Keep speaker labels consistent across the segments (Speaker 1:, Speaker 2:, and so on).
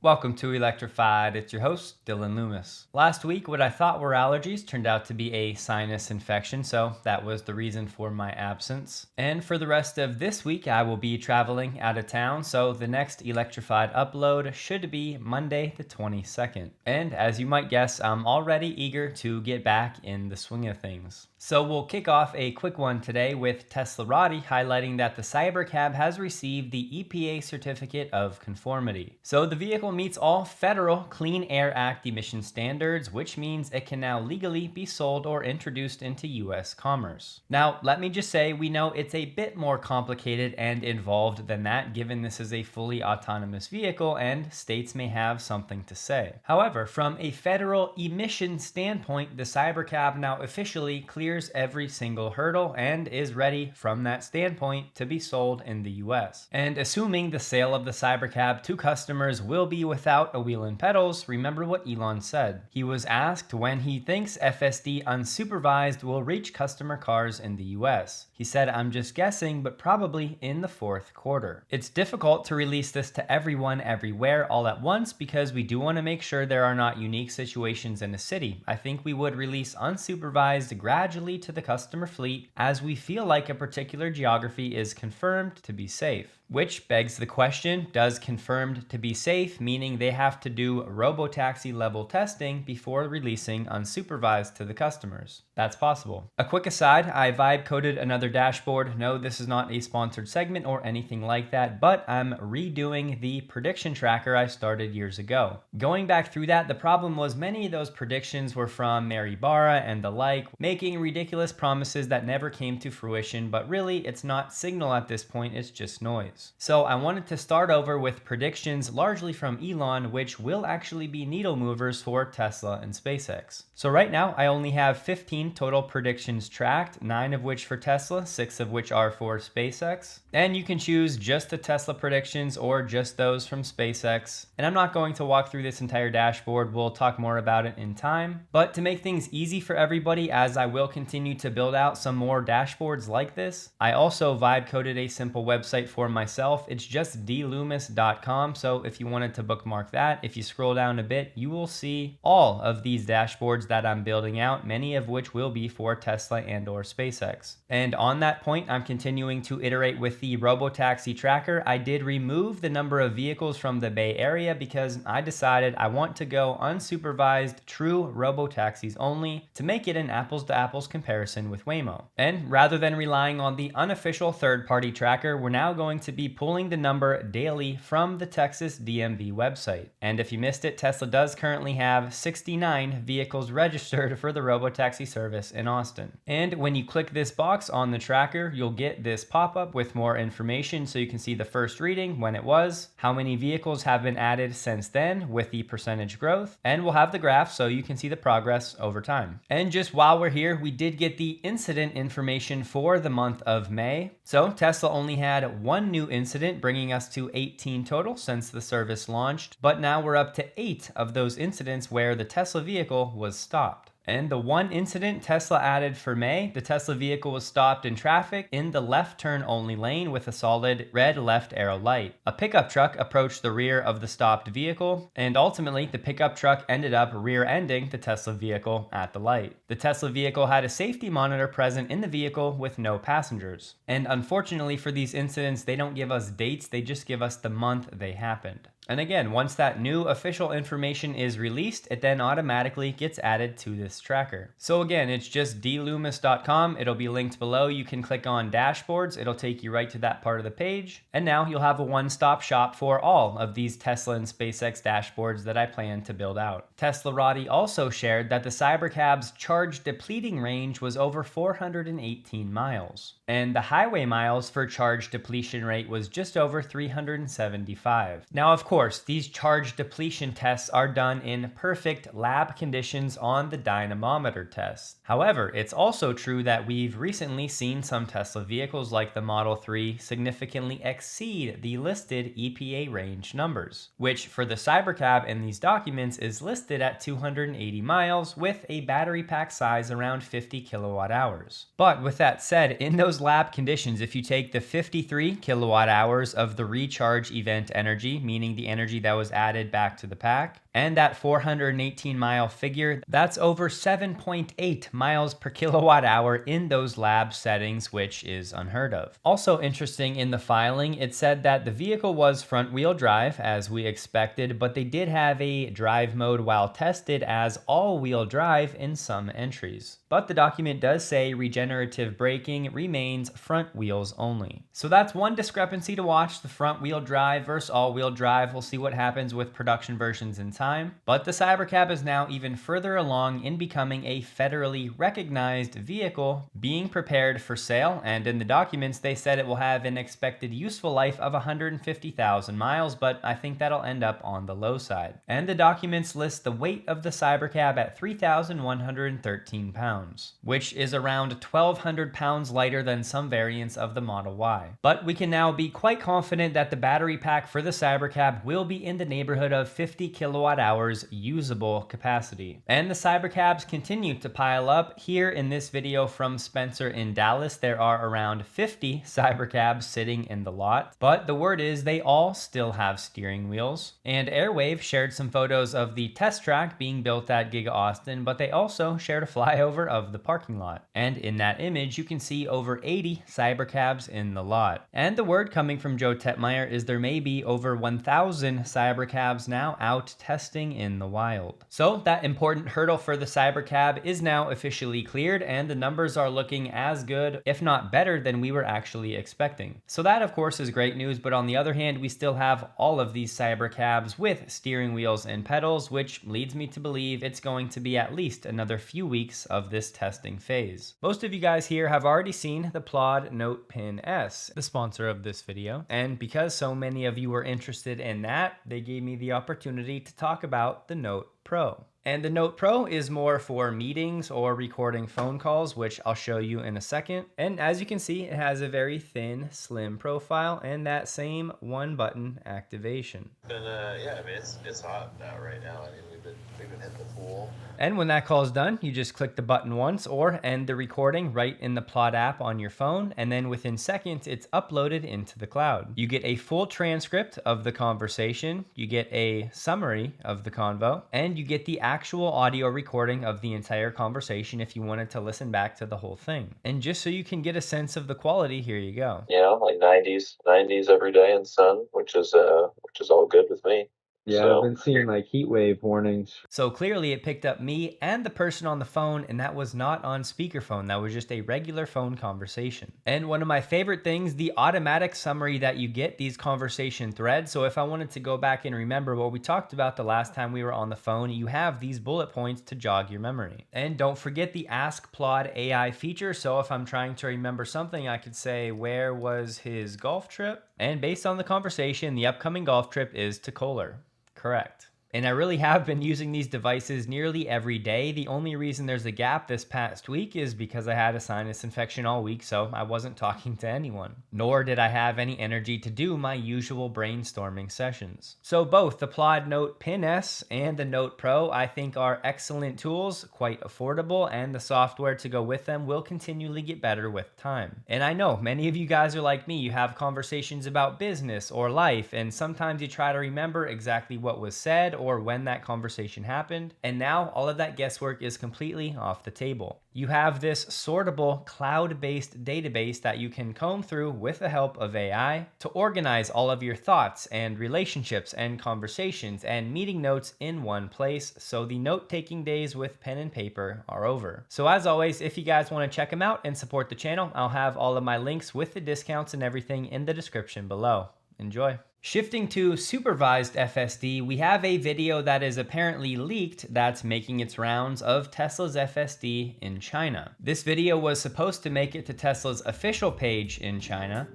Speaker 1: Welcome to Electrified. It's your host, Dylan Loomis. Last week, what I thought were allergies turned out to be a sinus infection, so that was the reason for my absence. And for the rest of this week, I will be traveling out of town, so the next Electrified upload should be Monday the 22nd. And as you might guess, I'm already eager to get back in the swing of things. So we'll kick off a quick one today with Teslarati highlighting that the Cybercab has received the EPA certificate of conformity. So the vehicle meets all federal Clean Air Act emission standards, which means it can now legally be sold or introduced into US commerce. Now, let me just say, we know it's a bit more complicated and involved than that, given this is a fully autonomous vehicle and states may have something to say. However, from a federal emission standpoint, the Cybercab now officially clears every single hurdle and is ready from that standpoint to be sold in the US. And assuming the sale of the Cybercab to customers will be without a wheel and pedals, remember what Elon said. He was asked when he thinks FSD unsupervised will reach customer cars in the US. He said, "I'm just guessing, but probably in the fourth quarter." It's difficult to release this to everyone everywhere all at once because we do want to make sure there are not unique situations in a city. I think we would release unsupervised gradually to the customer fleet as we feel like a particular geography is confirmed to be safe. Which begs the question, does confirmed to be safe meaning they have to do robotaxi level testing before releasing unsupervised to the customers? That's possible. A quick aside, I vibe coded another dashboard. No, this is not a sponsored segment or anything like that, but I'm redoing the prediction tracker I started years ago. Going back through that, the problem was many of those predictions were from Mary Barra and the like, making ridiculous promises that never came to fruition, but really it's not signal at this point, it's just noise. So I wanted to start over with predictions largely from Elon, which will actually be needle movers for Tesla and SpaceX. So right now I only have 15 total predictions tracked, 9 of which for Tesla, 6 of which are for SpaceX. And you can choose just the Tesla predictions or just those from SpaceX. And I'm not going to walk through this entire dashboard, we'll talk more about it in time. But to make things easy for everybody, as I will continue to build out some more dashboards like this, I also vibe coded a simple website for myself. It's just dloomis.com. So if you wanted to bookmark that, if you scroll down a bit, you will see all of these dashboards that I'm building out, many of which will be for Tesla and or SpaceX. And on that point, I'm continuing to iterate with the robotaxi tracker. I did remove the number of vehicles from the Bay Area because I decided I want to go unsupervised, true robotaxis only to make it an apples to apples comparison with Waymo. And rather than relying on the unofficial third-party tracker, we're now going to be pulling the number daily from the Texas DMV website. And if you missed it, Tesla does currently have 69 vehicles registered for the robotaxi service in Austin. And when you click this box on the tracker, you'll get this pop-up with more information so you can see the first reading, when it was, how many vehicles have been added since then with the percentage growth, and we'll have the graph so you can see the progress over time. And just while we're here, we did get the incident information for the month of May. So Tesla only had one new incident, bringing us to 18 total since the service launched, but now we're up to 8 of those incidents where the Tesla vehicle was stopped. And the one incident Tesla added for May, the Tesla vehicle was stopped in traffic in the left turn only lane with a solid red left arrow light. A pickup truck approached the rear of the stopped vehicle, and ultimately the pickup truck ended up rear-ending the Tesla vehicle at the light. The Tesla vehicle had a safety monitor present in the vehicle with no passengers. And unfortunately for these incidents, they don't give us dates, they just give us the month they happened. And again, once that new official information is released, it then automatically gets added to this tracker. So again, it's just dloomis.com. It'll be linked below. You can click on dashboards. It'll take you right to that part of the page. And now you'll have a one-stop shop for all of these Tesla and SpaceX dashboards that I plan to build out. Teslarati also shared that the Cybercab's charge depleting range was over 418 miles. And the highway miles for charge depletion rate was just over 375. Now, of course, these charge depletion tests are done in perfect lab conditions on the dyno dynamometer test. However, it's also true that we've recently seen some Tesla vehicles like the Model 3 significantly exceed the listed EPA range numbers, which for the Cybercab in these documents is listed at 280 miles with a battery pack size around 50 kilowatt hours. But with that said, in those lab conditions, if you take the 53 kilowatt hours of the recharge event energy, meaning the energy that was added back to the pack, and that 418 mile figure, that's over 7.8 miles per kilowatt hour in those lab settings, which is unheard of. Also interesting in the filing, it said that the vehicle was front wheel drive as we expected, but they did have a drive mode while tested as all wheel drive in some entries. But the document does say regenerative braking remains front wheels only. So that's one discrepancy to watch, the front wheel drive versus all wheel drive. We'll see what happens with production versions in time. But the Cybercab is now even further along in becoming a federally recognized vehicle being prepared for sale. And in the documents, they said it will have an expected useful life of 150,000 miles, but I think that'll end up on the low side. And the documents list the weight of the Cybercab at 3,113 pounds, which is around 1,200 pounds lighter than some variants of the Model Y. But we can now be quite confident that the battery pack for the Cybercab will be in the neighborhood of 50 kilowatt hours usable capacity. And the Cybercabs continue to pile up. Here in this video from Spencer in Dallas, there are around 50 Cybercabs sitting in the lot, but the word is they all still have steering wheels. And Airwave shared some photos of the test track being built at Giga Austin, but they also shared a flyover of the parking lot. And in that image, you can see over 80 Cybercabs in the lot. And the word coming from Joe Tetmeyer is there may be over 1,000 Cybercabs now out testing in the wild. So that important hurdle for the Cybercab is now officially cleared, and the numbers are looking as good, if not better, than we were actually expecting. So that of course is great news, but on the other hand, we still have all of these Cybercabs with steering wheels and pedals, which leads me to believe it's going to be at least another few weeks of this testing phase. Most of you guys here have already seen the Plod Note Pin S, the sponsor of this video, and because so many of you were interested in that, they gave me the opportunity to talk about the Note Pro. And the Note Pro is more for meetings or recording phone calls, which I'll show you in a second. And as you can see, it has a very thin, slim profile and that same one button activation.
Speaker 2: Yeah, I mean, it's hot out right now. I mean, we've been hitting the pool.
Speaker 1: And when that call is done, you just click the button once or end the recording right in the Plod app on your phone. And then within seconds, it's uploaded into the cloud. You get a full transcript of the conversation, you get a summary of the convo, and you get the actual audio recording of the entire conversation if you wanted to listen back to the whole thing. And just so you can get a sense of the quality, here you go.
Speaker 2: You know, like 90s every day in sun, which is all good with me.
Speaker 3: Yeah,
Speaker 2: So,
Speaker 3: I've been seeing like heat wave warnings.
Speaker 1: So clearly it picked up me and the person on the phone, and that was not on speakerphone. That was just a regular phone conversation. And one of my favorite things, the automatic summary that you get, these conversation threads. So if I wanted to go back and remember what we talked about the last time we were on the phone, you have these bullet points to jog your memory. And don't forget the Ask Plod AI feature. So if I'm trying to remember something, I could say, where was his golf trip? And based on the conversation, the upcoming golf trip is to Kohler. Correct. And I really have been using these devices nearly every day. The only reason there's a gap this past week is because I had a sinus infection all week, so I wasn't talking to anyone. Nor did I have any energy to do my usual brainstorming sessions. So both the Plod Note Pin S and the Note Pro I think are excellent tools, quite affordable, and the software to go with them will continually get better with time. And I know many of you guys are like me, you have conversations about business or life, and sometimes you try to remember exactly what was said or when that conversation happened, and now all of that guesswork is completely off the table. You have this sortable cloud-based database that you can comb through with the help of AI to organize all of your thoughts and relationships and conversations and meeting notes in one place, so the note-taking days with pen and paper are over. So as always, if you guys want to check them out and support the channel, I'll have all of my links with the discounts and everything in the description below. Enjoy. Shifting to supervised FSD, we have a video that is apparently leaked that's making its rounds of Tesla's FSD in China. This video was supposed to make it to Tesla's official page in China,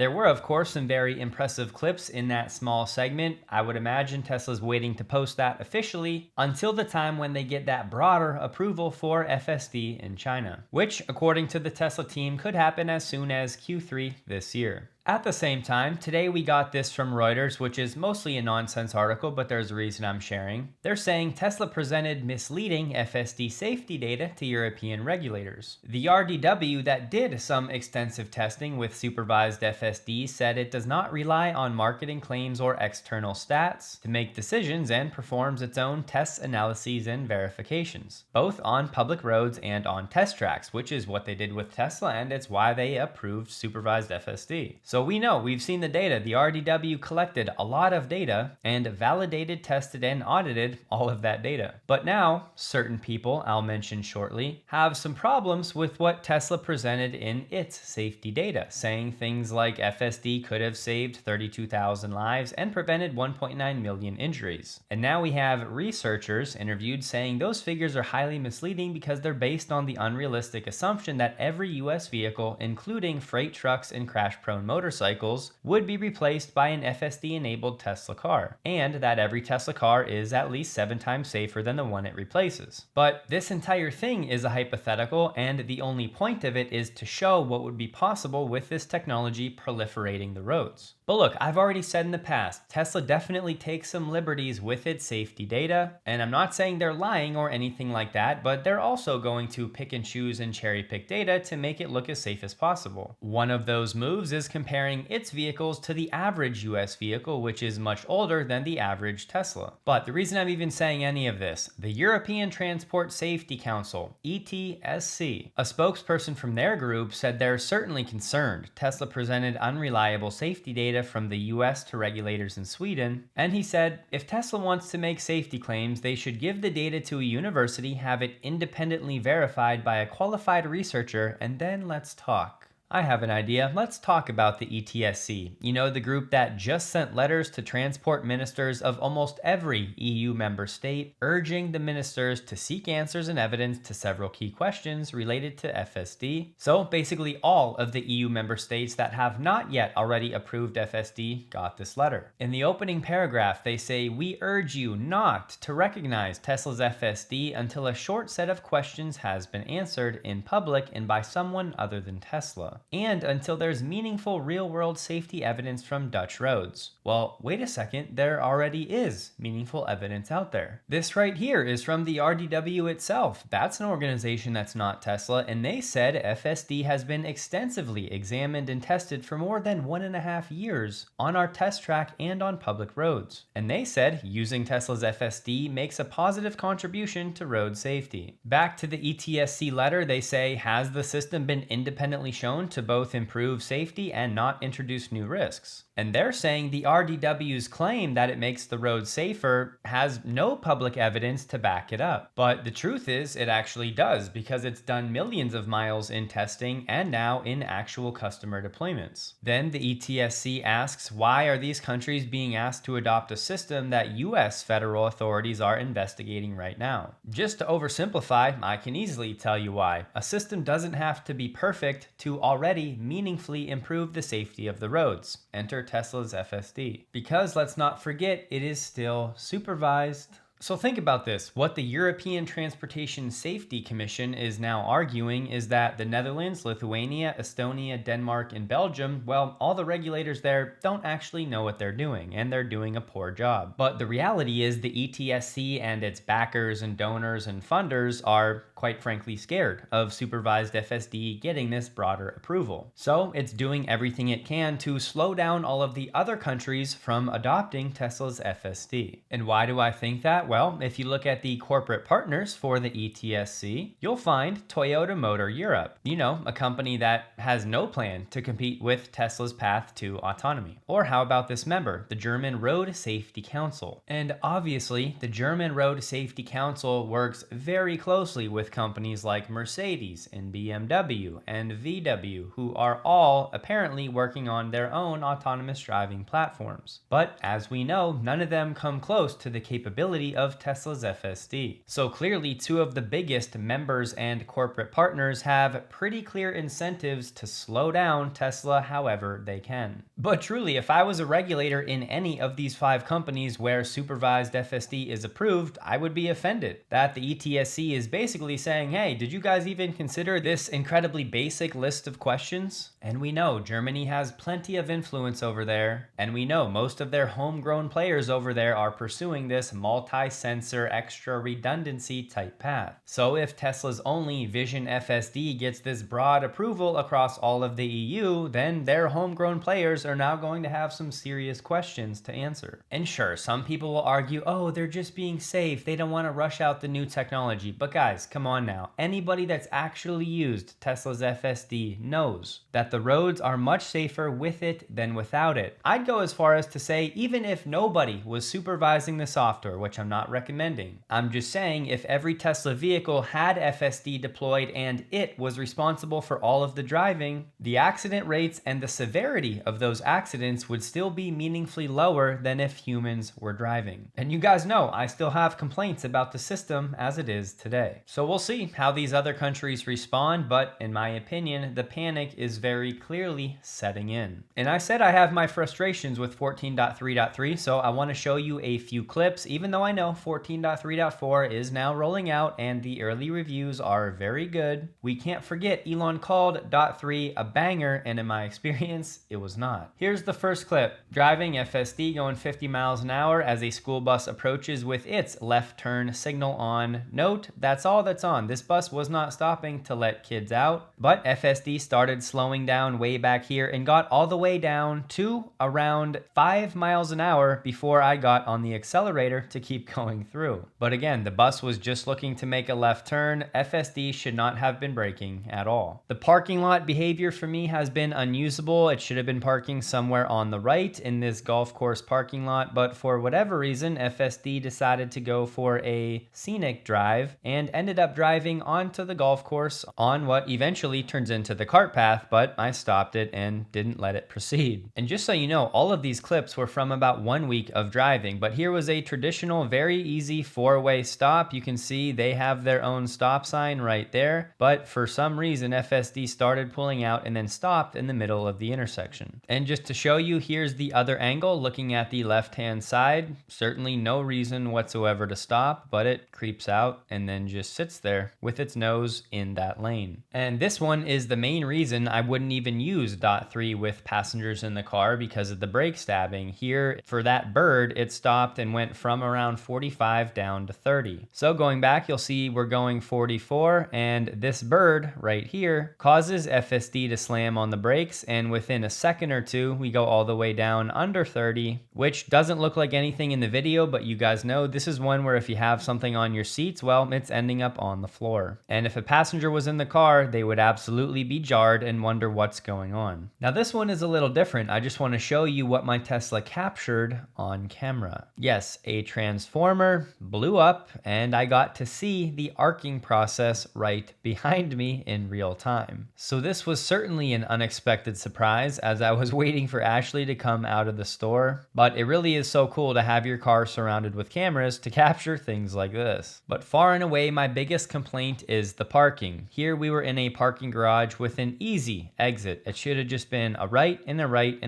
Speaker 1: There were, of course, some very impressive clips in that small segment. I would imagine Tesla's waiting to post that officially until the time when they get that broader approval for FSD in China, which, according to the Tesla team, could happen as soon as Q3 this year. At the same time, today we got this from Reuters, which is mostly a nonsense article, but there's a reason I'm sharing. They're saying Tesla presented misleading FSD safety data to European regulators. The RDW that did some extensive testing with supervised FSD said it does not rely on marketing claims or external stats to make decisions and performs its own tests, analyses, and verifications, both on public roads and on test tracks, which is what they did with Tesla, and it's why they approved supervised FSD. So we know, we've seen the data. The RDW collected a lot of data and validated, tested, and audited all of that data. But now, certain people, I'll mention shortly, have some problems with what Tesla presented in its safety data, saying things like FSD could have saved 32,000 lives and prevented 1.9 million injuries. And now we have researchers interviewed saying those figures are highly misleading because they're based on the unrealistic assumption that every US vehicle, including freight trucks and crash-prone motorcycles, would be replaced by an FSD-enabled Tesla car, and that every Tesla car is at least 7 times safer than the one it replaces. But this entire thing is a hypothetical, and the only point of it is to show what would be possible with this technology proliferating the roads. But look, I've already said in the past, Tesla definitely takes some liberties with its safety data, and I'm not saying they're lying or anything like that, but they're also going to pick and choose and cherry pick data to make it look as safe as possible. One of those moves is comparing its vehicles to the average US vehicle, which is much older than the average Tesla. But the reason I'm even saying any of this, the European Transport Safety Council, ETSC, a spokesperson from their group said they're certainly concerned Tesla presented unreliable safety data from the US to regulators in Sweden, and he said if Tesla wants to make safety claims, they should give the data to a university, have it independently verified by a qualified researcher, and then let's talk. I have an idea. Let's talk about the ETSC. You know, the group that just sent letters to transport ministers of almost every EU member state, urging the ministers to seek answers and evidence to several key questions related to FSD. So basically all of the EU member states that have not yet already approved FSD got this letter. In the opening paragraph, they say, "We urge you not to recognize Tesla's FSD until a short set of questions has been answered in public and by someone other than Tesla, and until there's meaningful real-world safety evidence from Dutch roads." Well, wait a second, there already is meaningful evidence out there. This right here is from the RDW itself. That's an organization that's not Tesla, and they said FSD has been extensively examined and tested for more than 1.5 years on our test track and on public roads. And they said using Tesla's FSD makes a positive contribution to road safety. Back to the ETSC letter, they say, has the system been independently shown to both improve safety and not introduce new risks? And they're saying the RDW's claim that it makes the road safer has no public evidence to back it up. But the truth is it actually does, because it's done millions of miles in testing and now in actual customer deployments. Then the ETSC asks, why are these countries being asked to adopt a system that US federal authorities are investigating right now? Just to oversimplify, I can easily tell you why. A system doesn't have to be perfect to already meaningfully improve the safety of the roads. Enter Tesla's FSD. Because let's not forget, it is still supervised. So think about this. What the European Transportation Safety Commission is now arguing is that the Netherlands, Lithuania, Estonia, Denmark, and Belgium, well, all the regulators there don't actually know what they're doing, and they're doing a poor job. But the reality is the ETSC and its backers and donors and funders are, quite frankly, scared of supervised FSD getting this broader approval. So it's doing everything it can to slow down all of the other countries from adopting Tesla's FSD. And why do I think that? Well, if you look at the corporate partners for the ETSC, you'll find Toyota Motor Europe, you know, a company that has no plan to compete with Tesla's path to autonomy. Or how about this member, the German Road Safety Council? And obviously, the German Road Safety Council works very closely with companies like Mercedes and BMW and VW, who are all apparently working on their own autonomous driving platforms. But as we know, none of them come close to the capability of Tesla's FSD. So clearly, two of the biggest members and corporate partners have pretty clear incentives to slow down Tesla however they can. But truly, if I was a regulator in any of these 5 companies where supervised FSD is approved, I would be offended that the ETSC is basically saying, hey, did you guys even consider this incredibly basic list of questions? And we know Germany has plenty of influence over there, and we know most of their homegrown players over there are pursuing this multi-sensor extra redundancy type path. So if Tesla's only Vision FSD gets this broad approval across all of the EU, then their homegrown players are now going to have some serious questions to answer. And sure, some people will argue, oh, they're just being safe, they don't want to rush out the new technology. But guys, come on now. Anybody that's actually used Tesla's FSD knows that the roads are much safer with it than without it. I'd go as far as to say, even if nobody was supervising the software, which I'm not recommending, I'm just saying if every Tesla vehicle had FSD deployed and it was responsible for all of the driving, the accident rates and the severity of those accidents would still be meaningfully lower than if humans were driving. And you guys know I still have complaints about the system as it is today. So we'll see how these other countries respond, but in my opinion, the panic is very clearly setting in. And I said I have my frustrations with 14.3.3, so I want to show you a few clips, even though I know 14.3.4 is now rolling out and the early reviews are very good. We can't forget Elon called .3 a banger, and in my experience, it was not. Here's the first clip. Driving FSD going 50 miles an hour as a school bus approaches with its left turn signal on. Note, that's all that's on. This bus was not stopping to let kids out, but FSD started slowing down way back here and got all the way down to around 5 miles an hour before I got on the accelerator to keep going through. But again, the bus was just looking to make a left turn. FSD should not have been braking at all. The parking lot behavior for me has been unusable. It should have been parking somewhere on the right in this golf course parking lot, but for whatever reason, FSD decided to go for a scenic drive and ended up driving onto the golf course on what eventually turns into the cart path, but I stopped it and didn't let it proceed. And just so you know, all of these clips were from about 1 week of driving, but here was a traditional, very easy 4-way stop. You can see they have their own stop sign right there, but for some reason, FSD started pulling out and then stopped in the middle of the intersection. And just to show you, here's the other angle looking at the left-hand side. Certainly no reason whatsoever to stop, but it creeps out and then just sits there with its nose in that lane. And this one is the main reason I wouldn't even use .3 with passengers in the car, because of the brake stabbing. Here, for that bird, it stopped and went from around 45 down to 30. So going back, you'll see we're going 44, and this bird right here causes FSD to slam on the brakes, and within a second or two, we go all the way down under 30, which doesn't look like anything in the video, but you guys know this is one where if you have something on your seats, well, it's ending up on the floor. And if a passenger was in the car, they would absolutely be jarred and wonder what's going on. Now this one is a little different. I just want to show you what my Tesla captured on camera. Yes, a transformer blew up and I got to see the arcing process right behind me in real time. So this was certainly an unexpected surprise as I was waiting for Ashley to come out of the store, but it really is so cool to have your car surrounded with cameras to capture things like this. But far and away, my biggest complaint is the parking. Here we were in a parking garage with an easy exit. It should have just been a right and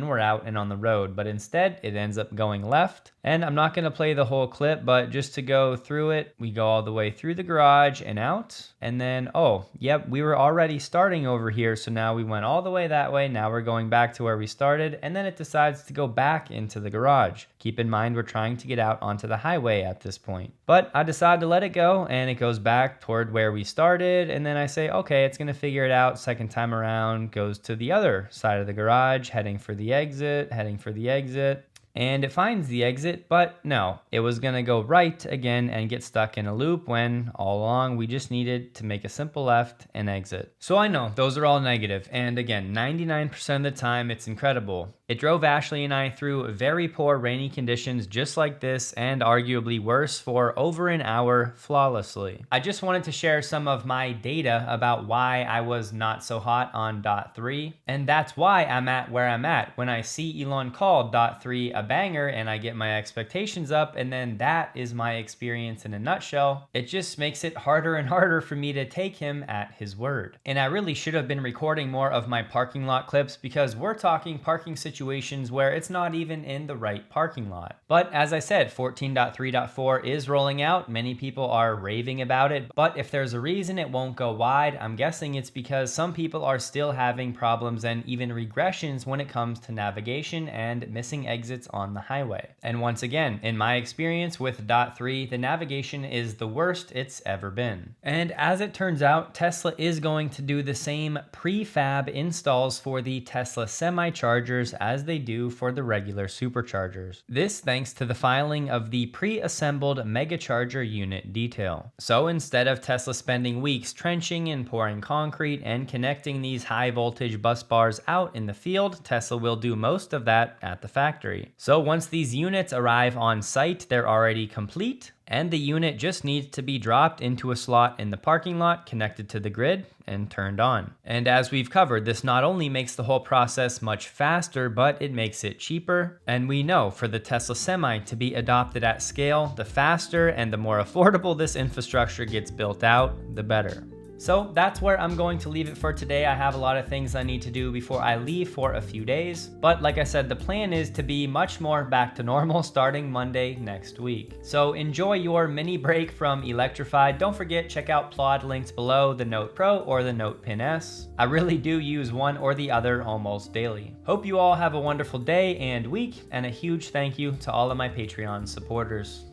Speaker 1: we're out and on the road, but instead it ends up going left. And I'm not going to play the whole clip, but just to go through it, we go all the way through the garage and out. And then, oh, yep, we were already starting over here. So now we went all the way that way. Now we're going back to where we started. And then it decides to go back into the garage. Keep in mind, we're trying to get out onto the highway at this point. But I decide to let it go and it goes back toward where we started. And then I say, okay, it's going to figure it out. Second time around, goes to the other side of the garage, heading for the exit. And it finds the exit, but no, it was gonna go right again and get stuck in a loop when all along we just needed to make a simple left and exit. So I know those are all negative, and again, 99% of the time it's incredible. It drove Ashley and I through very poor rainy conditions just like this, and arguably worse, for over an hour flawlessly. I just wanted to share some of my data about why I was not so hot on .3, and that's why I'm at where I'm at when I see Elon call .3 a a banger and I get my expectations up, and then that is my experience in a nutshell, it just makes it harder and harder for me to take him at his word. And I really should have been recording more of my parking lot clips, because we're talking parking situations where it's not even in the right parking lot. But as I said, 14.3.4 is rolling out. Many people are raving about it, but if there's a reason it won't go wide, I'm guessing it's because some people are still having problems and even regressions when it comes to navigation and missing exits on the highway. And once again, in my experience with .3, the navigation is the worst it's ever been. And as it turns out, Tesla is going to do the same prefab installs for the Tesla semi-chargers as they do for the regular superchargers. This thanks to the filing of the pre-assembled megacharger unit detail. So instead of Tesla spending weeks trenching and pouring concrete and connecting these high voltage bus bars out in the field, Tesla will do most of that at the factory. So once these units arrive on site, they're already complete, and the unit just needs to be dropped into a slot in the parking lot, connected to the grid, and turned on. And as we've covered, this not only makes the whole process much faster, but it makes it cheaper. And we know for the Tesla Semi to be adopted at scale, the faster and the more affordable this infrastructure gets built out, the better. So that's where I'm going to leave it for today. I have a lot of things I need to do before I leave for a few days. But like I said, the plan is to be much more back to normal starting Monday next week. So enjoy your mini break from Electrified. Don't forget, check out Plod links below, the Note Pro or the Note Pen S. I really do use one or the other almost daily. Hope you all have a wonderful day and week, and a huge thank you to all of my Patreon supporters.